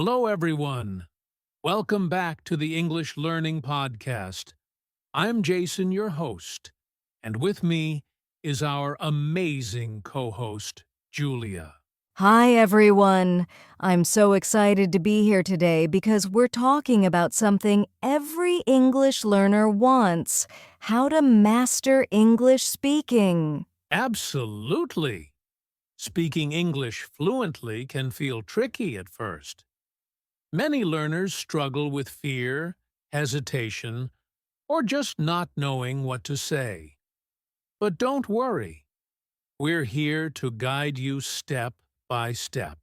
Hello, everyone. Welcome back to the English Learning Podcast. I'm Jason, your host, and with me is our amazing co-host, Julia. Hi, everyone. I'm so excited to be here today because we're talking about something every English learner wants: how to master English speaking. Absolutely. Speaking English fluently can feel tricky at first. Many learners struggle with fear, hesitation, or just not knowing what to say. But don't worry. We're here to guide you step by step.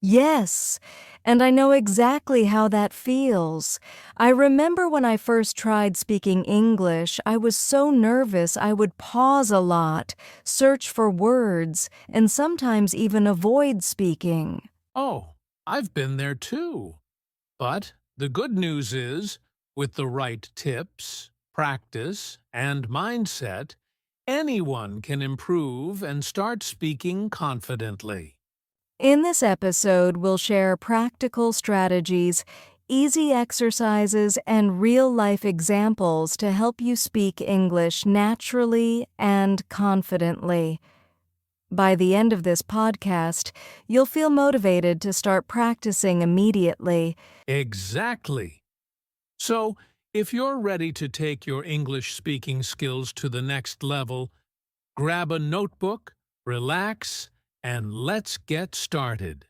Yes, and I know exactly how that feels. I remember when I first tried speaking English, I was so nervous I would pause a lot, search for words, and sometimes even avoid speaking. Oh, I've been there too. But the good news is, with the right tips, practice, and mindset, anyone can improve and start speaking confidently. In this episode, we'll share practical strategies, easy exercises, and real-life examples to help you speak English naturally and confidently. By the end of this podcast, you'll feel motivated to start practicing immediately. Exactly. So, if you're ready to take your English speaking skills to the next level, grab a notebook, relax, and let's get started.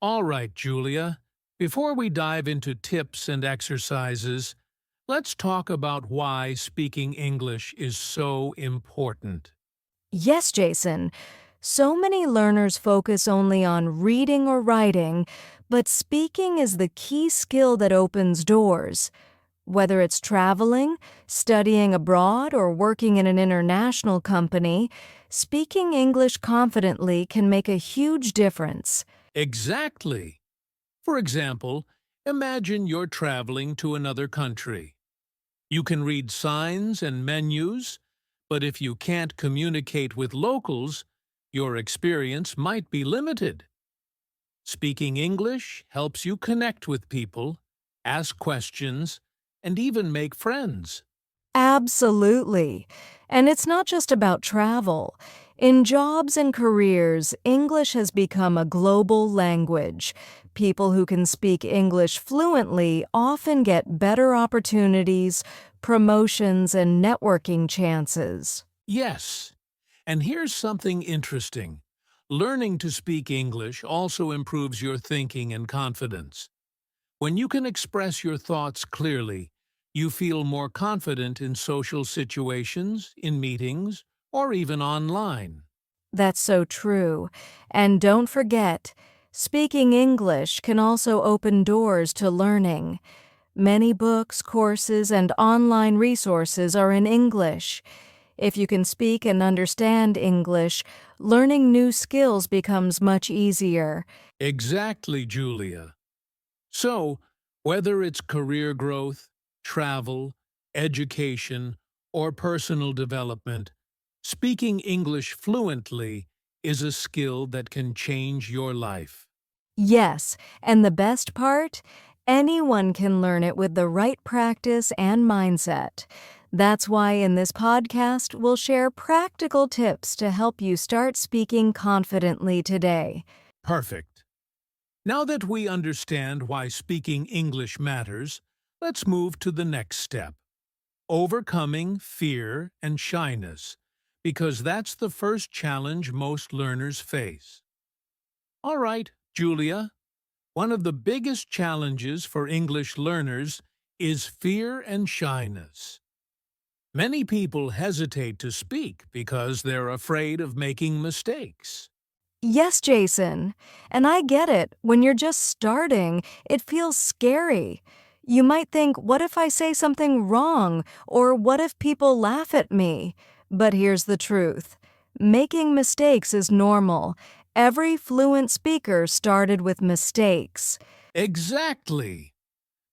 All right, Julia, before we dive into tips and exercises, let's talk about why speaking English is so important. Yes, Jason. So many learners focus only on reading or writing, but speaking is the key skill that opens doors. Whether it's traveling, studying abroad, or working in an international company, speaking English confidently can make a huge difference. Exactly. For example, imagine you're traveling to another country. You can read signs and menus, but if you can't communicate with locals, your experience might be limited. Speaking English helps you connect with people, ask questions, and even make friends. Absolutely. And it's not just about travel. In jobs and careers, English has become a global language. People who can speak English fluently often get better opportunities, promotions, and networking chances. Yes, and here's something interesting. Learning to speak English also improves your thinking and confidence. When you can express your thoughts clearly, you feel more confident in social situations, in meetings, or even online. That's so true. And don't forget, speaking English can also open doors to learning. Many books, courses, and online resources are in English. If you can speak and understand English, learning new skills becomes much easier. Exactly, Julia. So, whether it's career growth, travel, education, or personal development, speaking English fluently is a skill that can change your life. Yes, and the best part? Anyone can learn it with the right practice and mindset. That's why in this podcast, we'll share practical tips to help you start speaking confidently today. Perfect. Now that we understand why speaking English matters, let's move to the next step: overcoming fear and shyness, because that's the first challenge most learners face. All right, Julia, one of the biggest challenges for English learners is fear and shyness. Many people hesitate to speak because they're afraid of making mistakes. Yes, Jason. And I get it. When you're just starting, it feels scary. You might think, what if I say something wrong? Or what if people laugh at me? But here's the truth. Making mistakes is normal. Every fluent speaker started with mistakes. Exactly!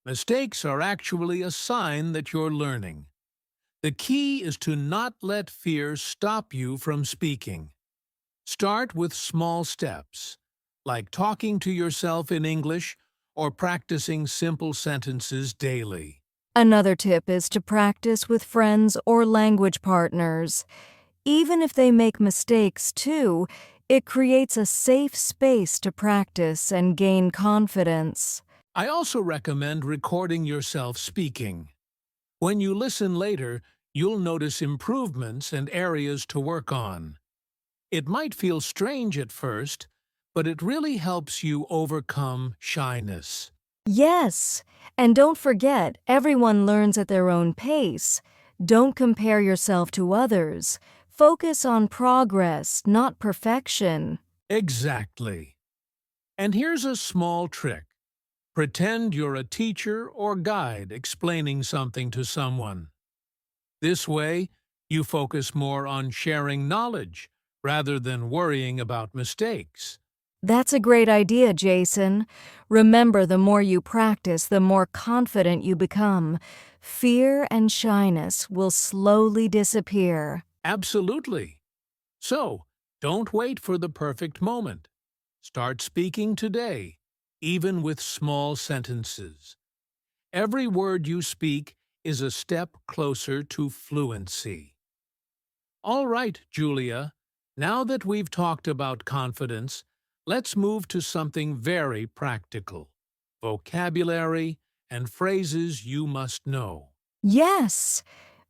Mistakes are actually a sign that you're learning. The key is to not let fear stop you from speaking. Start with small steps, like talking to yourself in English or practicing simple sentences daily. Another tip is to practice with friends or language partners. Even if they make mistakes too, it creates a safe space to practice and gain confidence. I also recommend recording yourself speaking. When you listen later, you'll notice improvements and areas to work on. It might feel strange at first, but it really helps you overcome shyness. Yes, and don't forget, everyone learns at their own pace. Don't compare yourself to others. Focus on progress, not perfection. Exactly. And here's a small trick. Pretend you're a teacher or guide explaining something to someone. This way, you focus more on sharing knowledge rather than worrying about mistakes. That's a great idea, Jason. Remember, the more you practice, the more confident you become. Fear and shyness will slowly disappear. Absolutely. So, don't wait for the perfect moment. Start speaking today, even with small sentences. Every word you speak is a step closer to fluency. All right, Julia, now that we've talked about confidence, let's move to something very practical. Vocabulary and phrases you must know. Yes,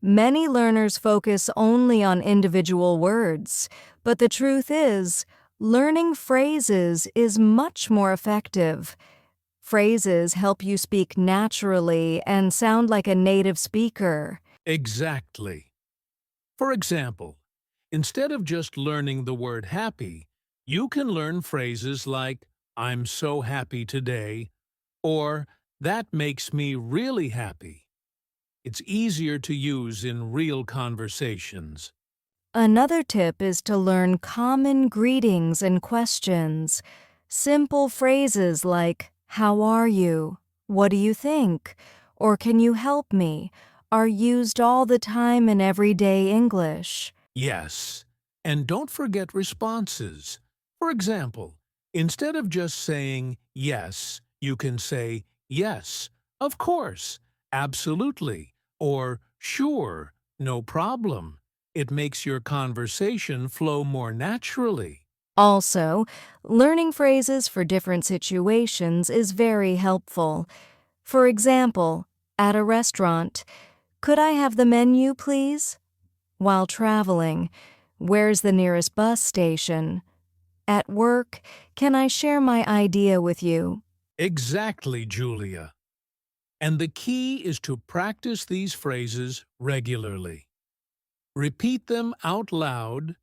many learners focus only on individual words, but the truth is, learning phrases is much more effective. Phrases help you speak naturally and sound like a native speaker. Exactly. For example, instead of just learning the word happy, you can learn phrases like, I'm so happy today, or that makes me really happy. It's easier to use in real conversations. Another tip is to learn common greetings and questions. Simple phrases like, "How are you?" "What do you think?" or "Can you help me?" are used all the time in everyday English. Yes, and don't forget responses. For example, instead of just saying yes, you can say yes, of course, absolutely, or sure, no problem. It makes your conversation flow more naturally. Also, learning phrases for different situations is very helpful. For example, at a restaurant, "Could I have the menu, please?" While traveling, "Where's the nearest bus station?" At work, "Can I share my idea with you?" Exactly, Julia. And the key is to practice these phrases regularly. Repeat them out loud,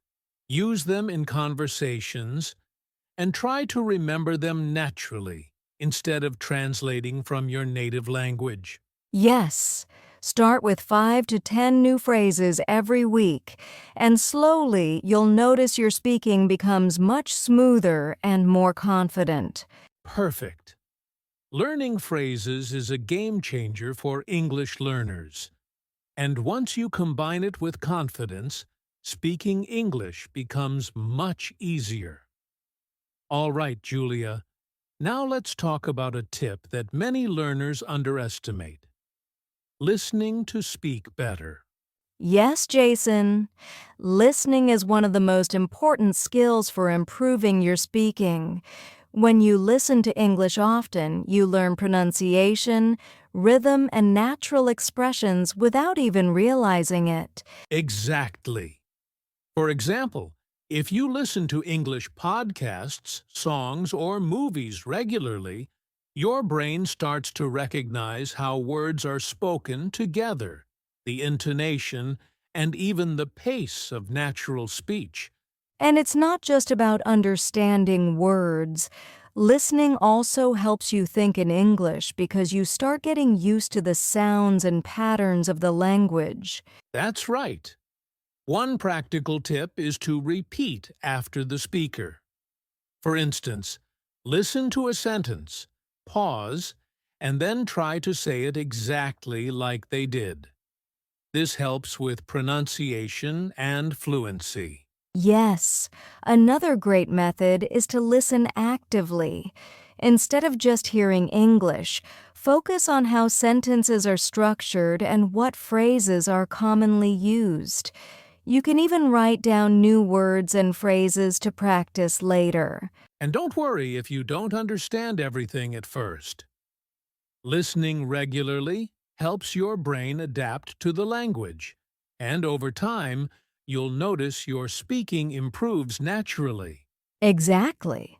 use them in conversations, and try to remember them naturally instead of translating from your native language. Yes, start with 5 to 10 new phrases every week, and slowly you'll notice your speaking becomes much smoother and more confident. Perfect. Learning phrases is a game changer for English learners. And once you combine it with confidence, speaking English becomes much easier. All right, Julia, now let's talk about a tip that many learners underestimate: listening to speak better. Yes, Jason. Listening is one of the most important skills for improving your speaking. When you listen to English often, you learn pronunciation, rhythm, and natural expressions without even realizing it. Exactly. For example, if you listen to English podcasts, songs, or movies regularly, your brain starts to recognize how words are spoken together, the intonation, and even the pace of natural speech. And it's not just about understanding words. Listening also helps you think in English because you start getting used to the sounds and patterns of the language. That's right. One practical tip is to repeat after the speaker. For instance, listen to a sentence, pause, and then try to say it exactly like they did. This helps with pronunciation and fluency. Yes, another great method is to listen actively. Instead of just hearing English, focus on how sentences are structured and what phrases are commonly used. You can even write down new words and phrases to practice later. And don't worry if you don't understand everything at first. Listening regularly helps your brain adapt to the language, and over time, you'll notice your speaking improves naturally. Exactly.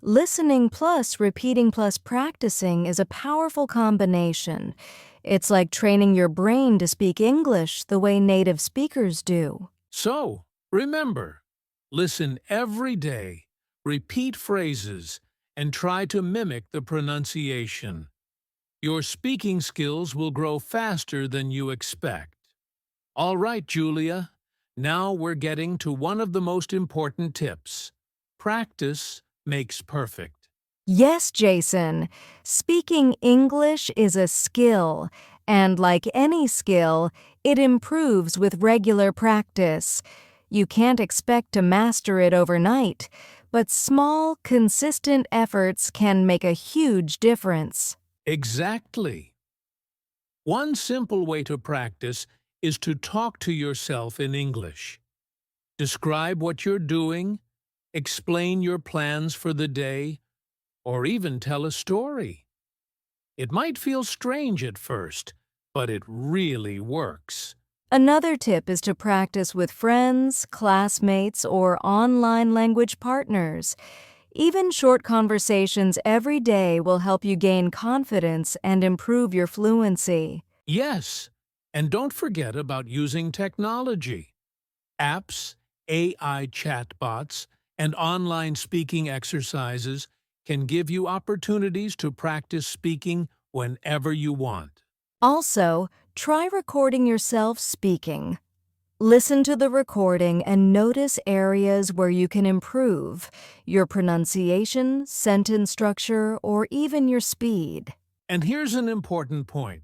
Listening plus repeating plus practicing is a powerful combination. It's like training your brain to speak English the way native speakers do. So, remember, listen every day, repeat phrases, and try to mimic the pronunciation. Your speaking skills will grow faster than you expect. All right, Julia. Now we're getting to one of the most important tips. Practice makes perfect. Yes, Jason, speaking English is a skill, and like any skill, it improves with regular practice. You can't expect to master it overnight, but small, consistent efforts can make a huge difference. Exactly. One simple way to practice is to talk to yourself in English. Describe what you're doing, explain your plans for the day, or even tell a story. It might feel strange at first, but it really works. Another tip is to practice with friends, classmates, or online language partners. Even short conversations every day will help you gain confidence and improve your fluency. Yes, and don't forget about using technology. Apps, AI chatbots, and online speaking exercises can give you opportunities to practice speaking whenever you want. Also, try recording yourself speaking. Listen to the recording and notice areas where you can improve your pronunciation, sentence structure, or even your speed. And here's an important point.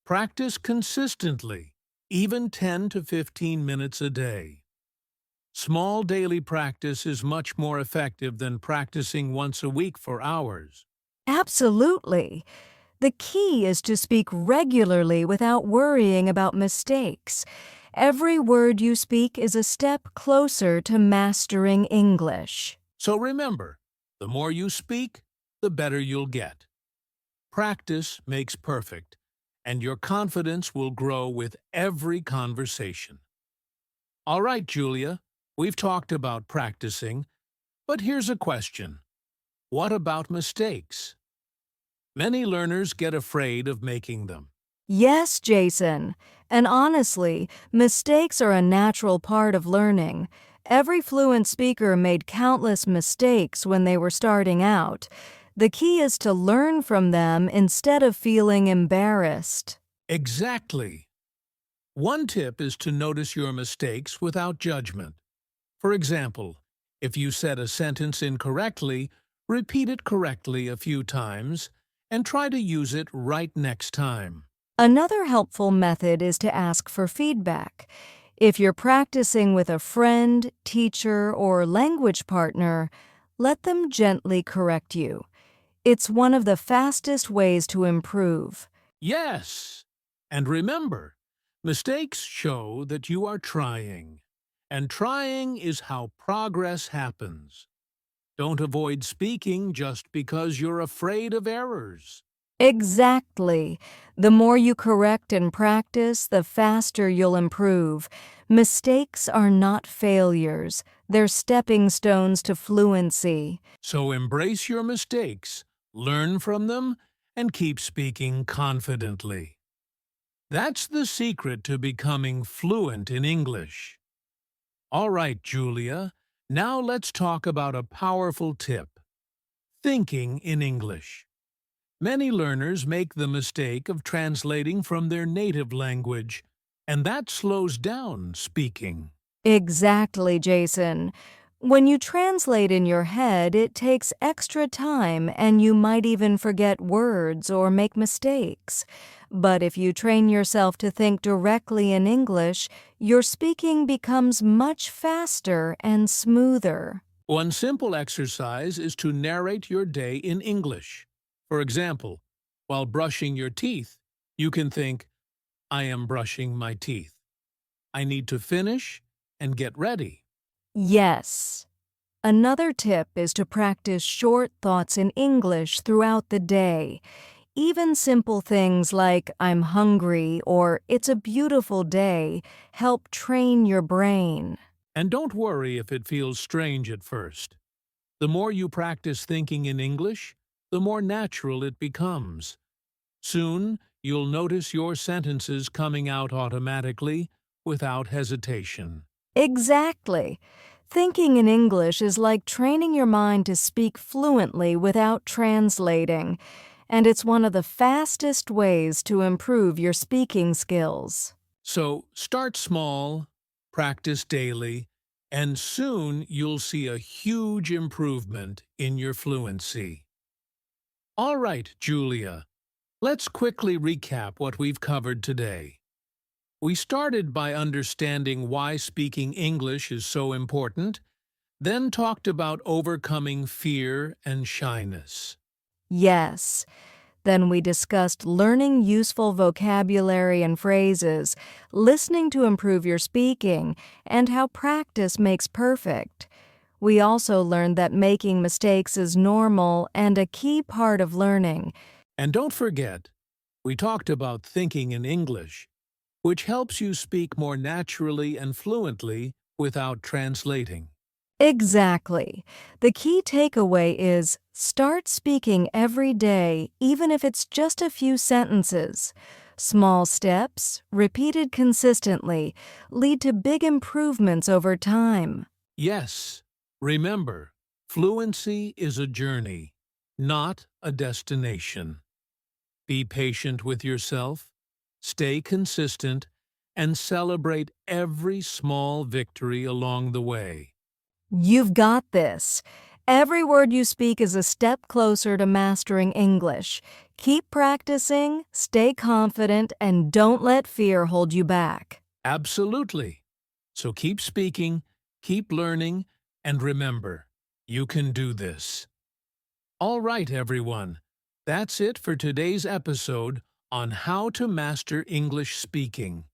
Practice consistently, even 10 to 15 minutes a day. Small daily practice is much more effective than practicing once a week for hours. Absolutely. The key is to speak regularly without worrying about mistakes. Every word you speak is a step closer to mastering English. So remember, the more you speak, the better you'll get. Practice makes perfect, and your confidence will grow with every conversation. All right, Julia, we've talked about practicing, but here's a question. What about mistakes? Many learners get afraid of making them. Yes, Jason. And honestly, mistakes are a natural part of learning. Every fluent speaker made countless mistakes when they were starting out. The key is to learn from them instead of feeling embarrassed. Exactly. One tip is to notice your mistakes without judgment. For example, if you said a sentence incorrectly, repeat it correctly a few times and try to use it right next time. Another helpful method is to ask for feedback. If you're practicing with a friend, teacher, or language partner, let them gently correct you. It's one of the fastest ways to improve. Yes! And remember, mistakes show that you are trying. And trying is how progress happens. Don't avoid speaking just because you're afraid of errors. Exactly. The more you correct and practice, the faster you'll improve. Mistakes are not failures. They're stepping stones to fluency. So embrace your mistakes, learn from them, and keep speaking confidently. That's the secret to becoming fluent in English. All right, Julia, now let's talk about a powerful tip. Thinking in English. Many learners make the mistake of translating from their native language, and that slows down speaking. Exactly, Jason. When you translate in your head, it takes extra time and you might even forget words or make mistakes. But if you train yourself to think directly in English, your speaking becomes much faster and smoother. One simple exercise is to narrate your day in English. For example, while brushing your teeth, you can think, I am brushing my teeth. I need to finish and get ready. Yes. Another tip is to practice short thoughts in English throughout the day. Even simple things like I'm hungry or it's a beautiful day help train your brain. And don't worry if it feels strange at first. The more you practice thinking in English, the more natural it becomes. Soon, you'll notice your sentences coming out automatically without hesitation. Exactly. Thinking in English is like training your mind to speak fluently without translating, and it's one of the fastest ways to improve your speaking skills. So start small, practice daily, and soon you'll see a huge improvement in your fluency. All right, Julia, let's quickly recap what we've covered today. We started by understanding why speaking English is so important, then talked about overcoming fear and shyness. Yes. Then we discussed learning useful vocabulary and phrases, listening to improve your speaking, and how practice makes perfect. We also learned that making mistakes is normal and a key part of learning. And don't forget, we talked about thinking in English, which helps you speak more naturally and fluently without translating. Exactly. The key takeaway is start speaking every day, even if it's just a few sentences. Small steps, repeated consistently, lead to big improvements over time. Yes, remember, fluency is a journey, not a destination. Be patient with yourself, stay consistent, and celebrate every small victory along the way. You've got this. Every word you speak is a step closer to mastering English. Keep practicing, stay confident, and don't let fear hold you back. Absolutely. So keep speaking, keep learning, and remember, you can do this. All right, everyone. That's it for today's episode on how to master English speaking.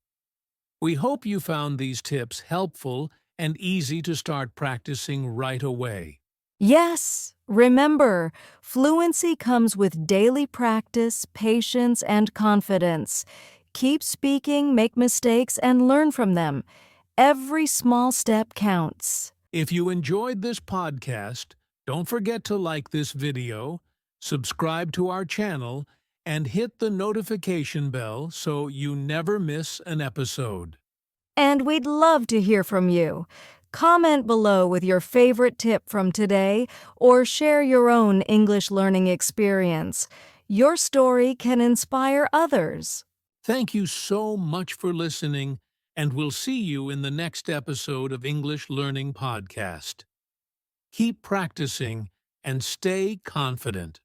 We hope you found these tips helpful and easy to start practicing right away. Yes, remember, fluency comes with daily practice, patience, and confidence. Keep speaking, make mistakes, and learn from them. Every small step counts. If you enjoyed this podcast, don't forget to like this video, subscribe to our channel, and hit the notification bell so you never miss an episode. And we'd love to hear from you. Comment below with your favorite tip from today or share your own English learning experience. Your story can inspire others. Thank you so much for listening, and we'll see you in the next episode of English Learning Podcast. Keep practicing and stay confident.